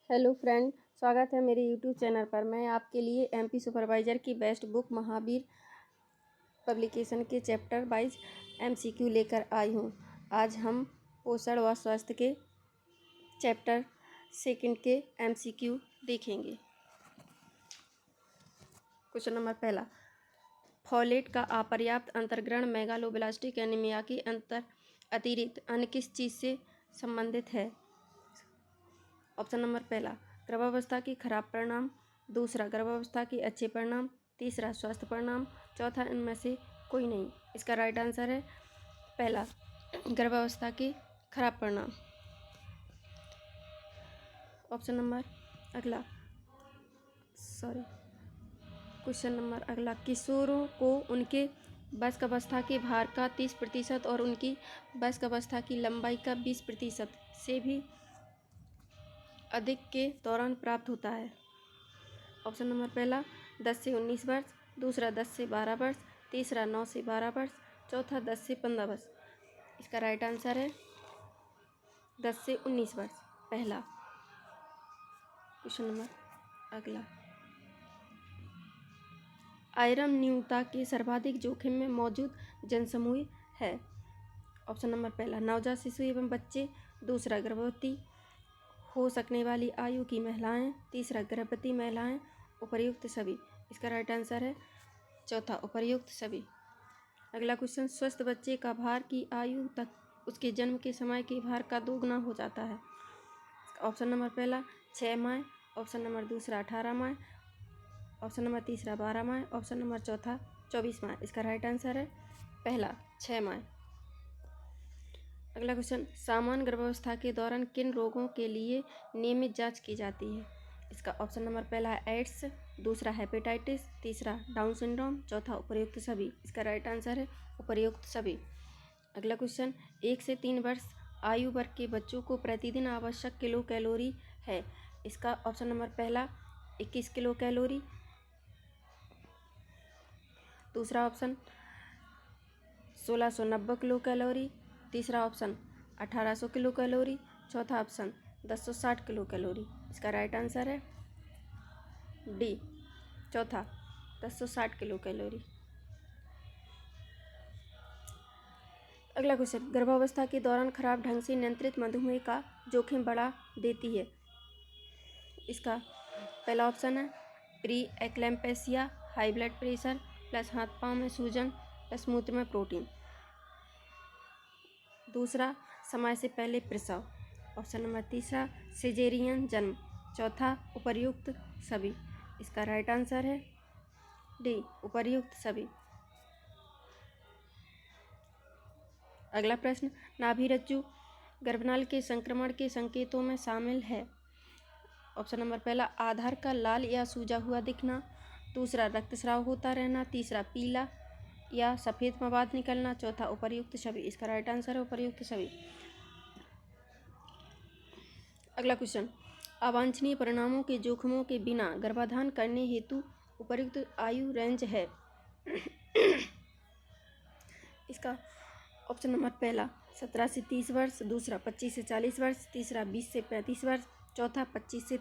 Hello friend, स्वागत है मेरे यूट्यूब चैनल पर। मैं आपके लिए एमपी सुपरवाइज़र की बेस्ट बुक महावीर पब्लिकेशन के चैप्टर वाइज एमसीक्यू लेकर आई हूँ। आज हम पोषण व स्वास्थ्य के चैप्टर सेकंड के एमसीक्यू देखेंगे। क्वेश्चन नंबर पहला, फॉलेट का अपर्याप्त अंतर्ग्रहण मेगालोब्लास्टिक एनीमिया के अतिरिक्त अन्य किस चीज़ से संबंधित है? ऑप्शन नंबर पहला, गर्भावस्था की खराब परिणाम, दूसरा गर्भावस्था के अच्छे परिणाम, तीसरा स्वास्थ्य परिणाम, चौथा इनमें से कोई नहीं। इसका राइट आंसर है पहला, गर्भावस्था के खराब परिणाम। ऑप्शन नंबर अगला क्वेश्चन नंबर अगला, किशोरों को उनके वयस्क अवस्था के भार का 30% और उनकी वयस्क अवस्था की लंबाई का 20% से भी अधिक के दौरान प्राप्त होता है। ऑप्शन नंबर पहला 10 से 19 वर्ष, दूसरा 10 से 12 वर्ष, तीसरा 9 से 12 वर्ष, चौथा 10 से 15 वर्ष। इसका राइट आंसर है 10 से 19 वर्ष पहला। क्वेश्चन नंबर अगला, आयरन न्यूनता के सर्वाधिक जोखिम में मौजूद जनसमूह है। ऑप्शन नंबर पहला, नवजात शिशु एवं बच्चे, दूसरा गर्भवती हो सकने वाली आयु की महिलाएं, तीसरा गर्भवती महिलाएं, उपर्युक्त सभी। इसका राइट आंसर है चौथा, उपर्युक्त सभी। अगला क्वेश्चन, स्वस्थ बच्चे का भार की आयु तक उसके जन्म के समय के भार का 2 गुना हो जाता है। ऑप्शन नंबर पहला 6 माह, ऑप्शन नंबर दूसरा 18 माह, ऑप्शन नंबर तीसरा 12 माह, ऑप्शन नंबर चौथा 24 माह। इसका राइट आंसर है पहला 6 माह। अगला क्वेश्चन, सामान्य गर्भावस्था के दौरान किन रोगों के लिए नियमित जांच की जाती है? इसका ऑप्शन नंबर पहला है एड्स, दूसरा हेपेटाइटिस, तीसरा डाउन सिंड्रोम, चौथा उपर्युक्त सभी। इसका राइट आंसर है उपर्युक्त सभी। अगला क्वेश्चन, 1 से 3 वर्ष आयु वर्ग के बच्चों को प्रतिदिन आवश्यक किलो कैलोरी है। इसका ऑप्शन नंबर पहला 21 किलो कैलोरी, दूसरा ऑप्शन 1690 किलो कैलोरी, तीसरा ऑप्शन 1800 किलो कैलोरी, चौथा ऑप्शन 1060 किलो कैलोरी। इसका राइट आंसर है डी, चौथा 1060 किलो कैलोरी। अगला क्वेश्चन, गर्भावस्था के दौरान खराब ढंग से नियंत्रित मधुमेह का जोखिम बढ़ा देती है। इसका पहला ऑप्शन है preeclampsia, high blood pressure, plus हाथ पाँव में सूजन, प्लस मूत्र में प्रोटीन, दूसरा समय से पहले प्रसव, ऑप्शन नंबर तीसरा सिजेरियन जन्म, चौथा उपर्युक्त सभी। इसका राइट आंसर है डी, उपर्युक्त सभी। अगला प्रश्न, नाभि रज्जु गर्भनाल के संक्रमण के संकेतों में शामिल है। ऑप्शन नंबर पहला आधार का लाल या सूजा हुआ दिखना, दूसरा रक्तस्राव होता रहना, तीसरा पीला या सफ़ेद मवाद निकलना, चौथा उपर्युक्त सभी। इसका राइट आंसर है उपर्युक्त सभी। अगला क्वेश्चन, अवांछनीय परिणामों के जोखिमों के बिना गर्भाधान करने हेतु उपर्युक्त आयु रेंज है। इसका ऑप्शन नंबर पहला 17 से 30 वर्ष, दूसरा 25 से 40 वर्ष, तीसरा 20 से 35 वर्ष, चौथा 25 से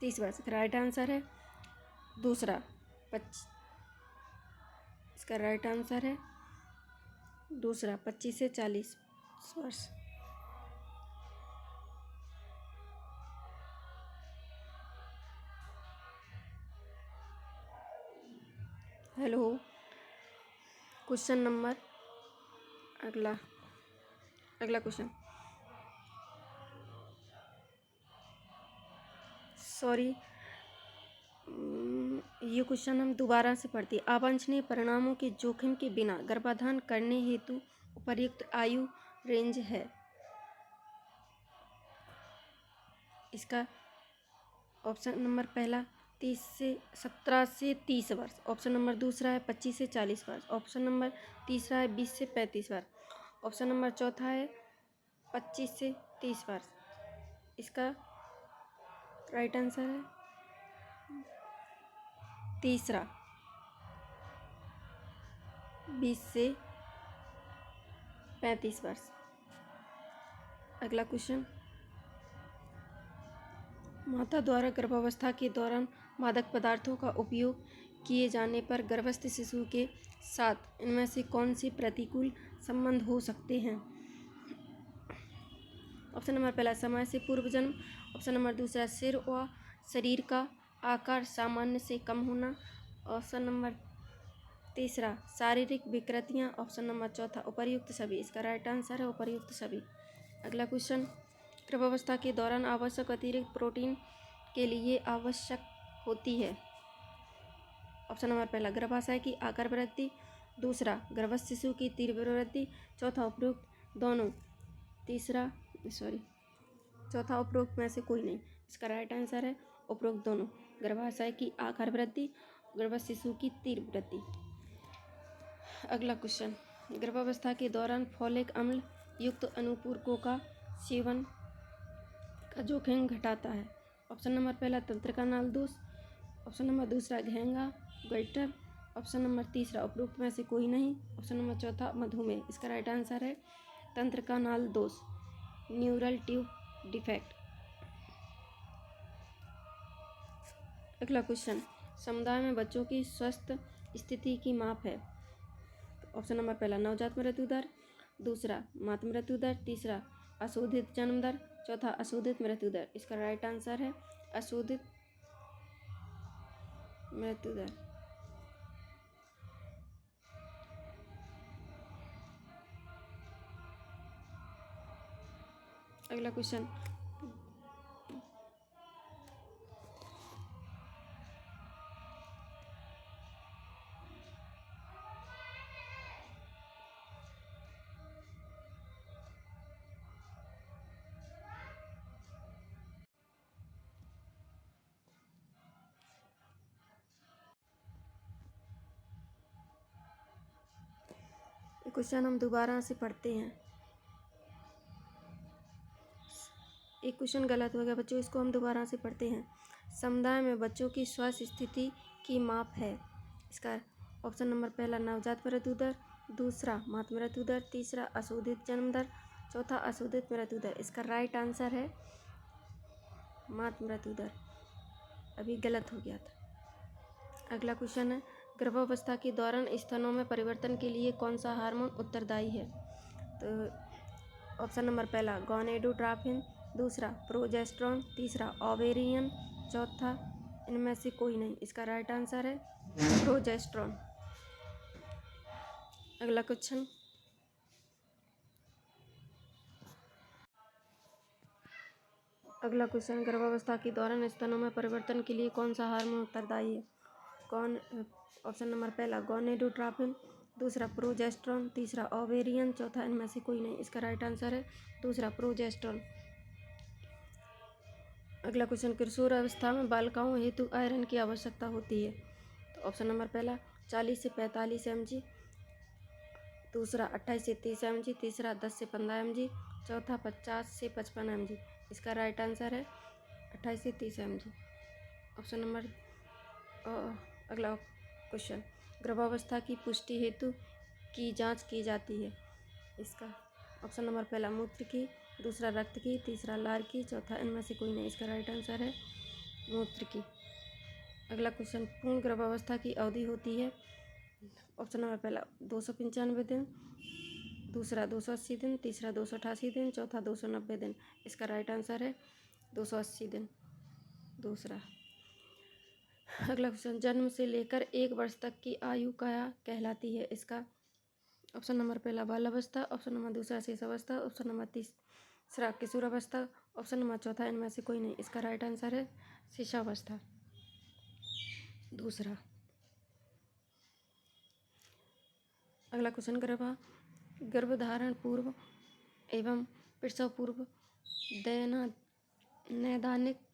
30 वर्ष। राइट आंसर है दूसरा 25। इसका राइट आंसर है दूसरा 25 से 40 वर्ष। हेलो, क्वेश्चन नंबर अगला क्वेश्चन, ये क्वेश्चन हम दोबारा से पढ़ते हैं। अवांछनीय परिणामों के जोखिम के बिना गर्भाधान करने हेतु उपर्युक्त आयु रेंज है। इसका ऑप्शन नंबर पहला 17 से 30 वर्ष, ऑप्शन नंबर दूसरा है 25 से 40 वर्ष, ऑप्शन नंबर तीसरा है 20 से 35 वर्ष, ऑप्शन नंबर चौथा है 25 से 30 वर्ष। इसका राइट आंसर है तीसरा 20 से 35 वर्ष। अगला क्वेश्चन, माता द्वारा गर्भावस्था के दौरान मादक पदार्थों का उपयोग किए जाने पर गर्भस्थ शिशु के साथ इनमें से कौन से प्रतिकूल संबंध हो सकते हैं? ऑप्शन नंबर पहला, समय से पूर्व जन्म। ऑप्शन नंबर दूसरा, सिर व शरीर का आकार सामान्य से कम होना। ऑप्शन नंबर तीसरा, शारीरिक विकृतियाँ। ऑप्शन नंबर चौथा, उपर्युक्त सभी। इसका राइट आंसर है उपर्युक्त सभी। अगला क्वेश्चन, गर्भावस्था के दौरान आवश्यक अतिरिक्त प्रोटीन के लिए आवश्यक होती है। ऑप्शन नंबर पहला, गर्भाशय की आकार वृद्धि। दूसरा, गर्भस्थ शिशु की तीव्र वृद्धि। चौथा, उपरोक्त दोनों। चौथा, उपरोक्त में से कोई नहीं। इसका राइट आंसर है उपरोक्त दोनों। गर्भाशय की आकार वृद्धि, गर्भस्थ शिशु की तीव्र वृद्धि। अगला क्वेश्चन, गर्भावस्था के दौरान फोलिक अम्ल युक्त अनुपूरकों का सेवन का जोखिम घटाता है। ऑप्शन नंबर पहला, तंत्रिका नाल दोष। ऑप्शन नंबर दूसरा, घेंगा गोइटर। ऑप्शन नंबर तीसरा, उपरोक्त में से कोई नहीं। ऑप्शन नंबर चौथा, मधुमेह। इसका राइट आंसर है तंत्रिका नाल दोष, न्यूरल ट्यूब डिफेक्ट। अगला क्वेश्चन, समुदाय में बच्चों की स्वस्थ स्थिति की माप है। ऑप्शन नंबर पहला, नवजात मृत्यु दर। दूसरा, मातृ मृत्यु दर। तीसरा, अशोधित जन्म दर। चौथा, अशोधित मृत्यु दर। इसका राइट आंसर है अशोधित मृत्यु दर। अगला क्वेश्चन, हम दोबारा से पढ़ते हैं। एक क्वेश्चन गलत हो गया बच्चों, इसको हम दोबारा से पढ़ते हैं। समुदाय में बच्चों की स्वास्थ्य स्थिति की माप है। इसका ऑप्शन नंबर पहला, नवजात मृत्यु दर। दूसरा, मातृ मृत्यु दर। तीसरा, अशोधित जन्म दर। चौथा, अशोधित मृत्यु दर। इसका राइट आंसर है मातृ मृत्यु दर। अभी गलत हो गया था। अगला क्वेश्चन है, गर्भावस्था के दौरान स्तनों में परिवर्तन के लिए कौन सा हार्मोन उत्तरदायी है? तो ऑप्शन नंबर पहला, गोनेडोट्रोपिन। दूसरा, प्रोजेस्टेरोन। तीसरा, ओवेरियन। चौथा, इनमें से कोई नहीं। इसका राइट आंसर है प्रोजेस्टेरोन। अगला क्वेश्चन, गर्भावस्था के दौरान स्तनों में परिवर्तन के लिए कौन सा हार्मोन उत्तरदायी है? ऑप्शन नंबर पहला, गोनेडोट्रोपिन। दूसरा, प्रोजेस्टेरोन। तीसरा, ओवेरियन। चौथा, इनमें से कोई नहीं। इसका राइट आंसर है दूसरा, प्रोजेस्टेरोन। अगला क्वेश्चन, किशोर अवस्था में बालिकाओं हेतु आयरन की आवश्यकता होती है। तो ऑप्शन नंबर पहला, 40 से 45 mg। दूसरा, 28 से 30 mg। तीसरा, 10 से 15 mg। चौथा, 50 से 55 mg। इसका राइट आंसर है 28 से 30 mg। ऑप्शन नंबर अगला क्वेश्चन, गर्भावस्था की पुष्टि हेतु की जांच की जाती है। इसका ऑप्शन नंबर पहला, मूत्र की। दूसरा, रक्त की। तीसरा, लार की। चौथा, इनमें से कोई नहीं। इसका राइट आंसर है मूत्र की। अगला क्वेश्चन, पूर्ण गर्भावस्था की अवधि होती है। ऑप्शन नंबर पहला, 295 दिन। दूसरा, 280 दिन। तीसरा, 288 दिन। चौथा, 290 दिन। इसका राइट आंसर है 280 दिन, दूसरा। अगला क्वेश्चन, जन्म से लेकर 1 वर्ष तक की आयु क्या कहलाती है? इसका ऑप्शन नंबर पहला, बाल अवस्था। ऑप्शन नंबर दूसरा, शेष अवस्था। ऑप्शन नंबर तीसरा, किशोर अवस्था। ऑप्शन नंबर चौथा, इनमें से कोई नहीं। इसका राइट आंसर है शिशावस्था, दूसरा। अगला क्वेश्चन, गर्भधारण पूर्व एवं प्रसव पूर्व नैदानिक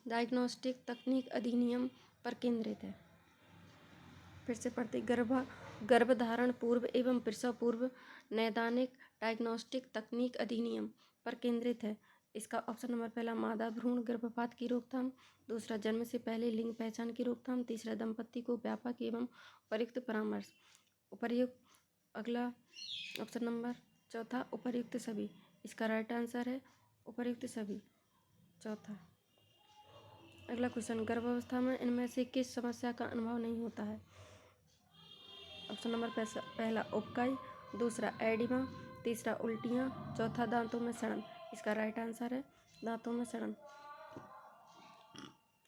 डायग्नोस्टिक तकनीक अधिनियम पर केंद्रित है। फिर से पढ़ते, गर्भधारण पूर्व एवं प्रसव पूर्व नैदानिक डायग्नोस्टिक तकनीक अधिनियम पर केंद्रित है। इसका ऑप्शन नंबर पहला, मादा भ्रूण गर्भपात की रोकथाम। दूसरा, जन्म से पहले लिंग पहचान की रोकथाम। तीसरा, दंपत्ति को व्यापक एवं उपयुक्त परामर्श। अगला ऑप्शन नंबर चौथा, उपर्युक्त सभी। इसका राइट आंसर है उपर्युक्त सभी, चौथा। अगला क्वेश्चन, गर्भावस्था में इनमें से किस समस्या का अनुभव नहीं होता है? ऑप्शन नंबर पहला उबकाई, दूसरा एडिमा, तीसरा उल्टियाँ, चौथा दांतों में सड़न। इसका राइट आंसर है दांतों में सड़न।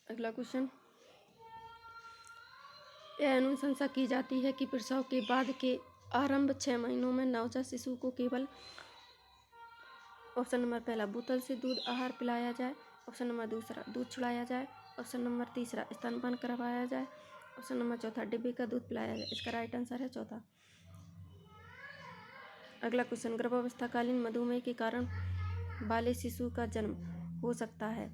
अगला क्वेश्चन, यह अनुशंसा की जाती है कि प्रसव के बाद के आरंभ 6 महीनों में नवजात शिशु को केवल ऑप्शन नंबर पहला बोतल से दूध आहार पिलाया जाए, ऑप्शन नंबर दूसरा दूध छुड़ाया जाए, ऑप्शन नंबर तीसरा स्तनपान करवाया जाए, ऑप्शन नंबर चौथा डिब्बे का दूध पिलाया जाए। इसका राइट आंसर है चौथा। अगला क्वेश्चन, गर्भावस्थाकालीन मधुमेह के कारण वाले शिशु का जन्म हो सकता है?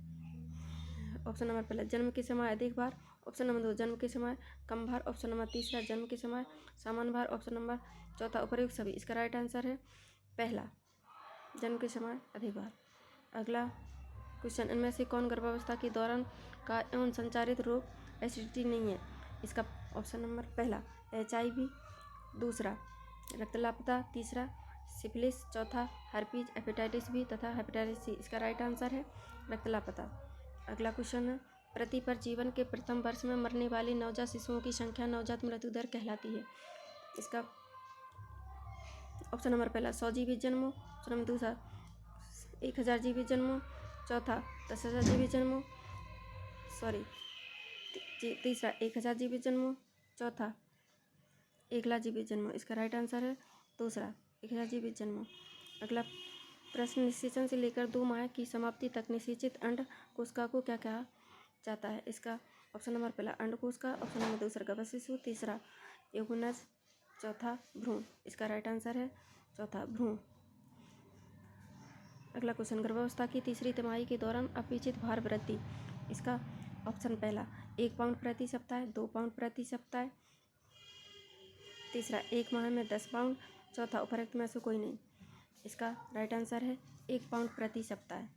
ऑप्शन नंबर पहला जन्म के समय अधिक बार, ऑप्शन नंबर 2 जन्म के समय कम भार, ऑप्शन नंबर तीसरा जन्म के समय सामान्य भार, ऑप्शन नंबर चौथा उपर्युक्त सभी। इसका राइट आंसर है पहला जन्म के समय अधिक बार। अगला क्वेश्चन, इनमें से कौन गर्भावस्था के दौरान का एवं संचारित रोग एसिडिटी नहीं है? इसका ऑप्शन नंबर पहला HIV, दूसरा रक्तलापता, तीसरा सिफिलिस, चौथा हर्पीज, हेपेटाइटिस B तथा हेपेटाइटिस C। इसका राइट आंसर है रक्तलापता। अगला क्वेश्चन है, पृथ्वी पर जीवन के प्रथम वर्ष में मरने वाले नवजात शिशुओं की संख्या नवजात मृत्यु दर कहलाती है? इसका ऑप्शन नंबर पहला 100 जीवित जन्मों, ऑप्शन नंबर दूसरा 1000 जीवित जन्मों, चौथा 10,000 जीवित जन्मों, तीसरा 1000 जीवित जन्मों, चौथा 1,00,000 जीवित जन्मों। इसका राइट आंसर है दूसरा 1000 जीवित जन्मों। अगला प्रश्न, निषेचन से लेकर 2 माह की समाप्ति तक निषेचित अंड कोशिका को क्या कहा जाता है? इसका ऑप्शन नंबर पहला अंड कोशिका, ऑप्शन नंबर दूसरा गर्भ शिशु, तीसरा युग्मनज, चौथा भ्रूण। इसका राइट आंसर है चौथा भ्रूण। अगला क्वेश्चन, गर्भावस्था की तीसरी तिमाही के दौरान अपेक्षित भार वृद्धि। इसका ऑप्शन पहला 1 पाउंड प्रति सप्ताह, 2 पाउंड प्रति सप्ताह, तीसरा 1 माह में 10 पाउंड, चौथा उपरोक्त में से कोई नहीं। इसका राइट आंसर है 1 पाउंड प्रति सप्ताह।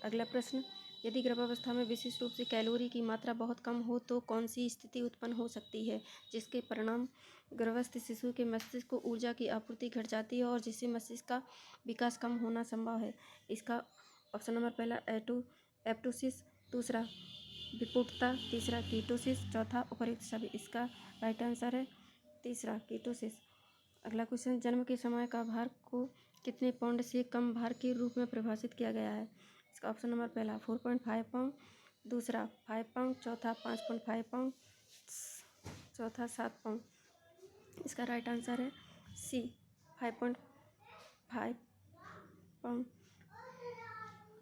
अगला प्रश्न, यदि गर्भावस्था में विशिष्ट रूप से कैलोरी की मात्रा बहुत कम हो तो कौन सी स्थिति उत्पन्न हो सकती है, जिसके परिणाम गर्भस्थ शिशु के मस्तिष्क को ऊर्जा की आपूर्ति घट जाती है और जिससे मस्तिष्क का विकास कम होना संभव है? इसका ऑप्शन नंबर पहला एप्टोसिस, दूसरा विपुलता, तीसरा कीटोसिस, चौथा उपर्युक्त सभी। इसका राइट आंसर है तीसरा कीटोसिस। अगला क्वेश्चन, जन्म के समय का भार को कितने पाउंड से कम भार के रूप में परिभाषित किया गया है? इसका ऑप्शन नंबर पहला 4.5 पाउंड, दूसरा 5 पाउंड, चौथा 5.5 पाउंड, चौथा 7 पाउंड। इसका राइट आंसर है C 5.5 पाउंड।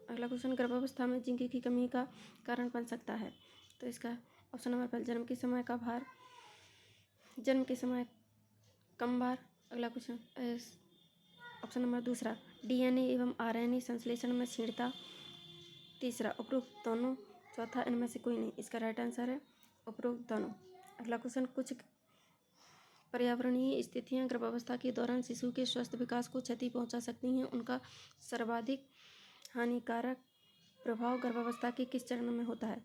अगला क्वेश्चन, गर्भावस्था में जिंक की कमी का कारण बन सकता है? तो इसका ऑप्शन नंबर पहला जन्म के समय का भार, जन्म के समय कम भार। अगला क्वेश्चन ऑप्शन नंबर दूसरा DNA एवं RNA संश्लेषण में क्षीणता, तीसरा उपरोक्त दोनों, चौथा इनमें से कोई नहीं। इसका राइट आंसर है उपरोक्त दोनों। अगला क्वेश्चन, कुछ पर्यावरणीय स्थितियां गर्भावस्था के दौरान शिशु के स्वस्थ विकास को क्षति पहुंचा सकती हैं। उनका सर्वाधिक हानिकारक प्रभाव गर्भावस्था के किस चरण में होता है?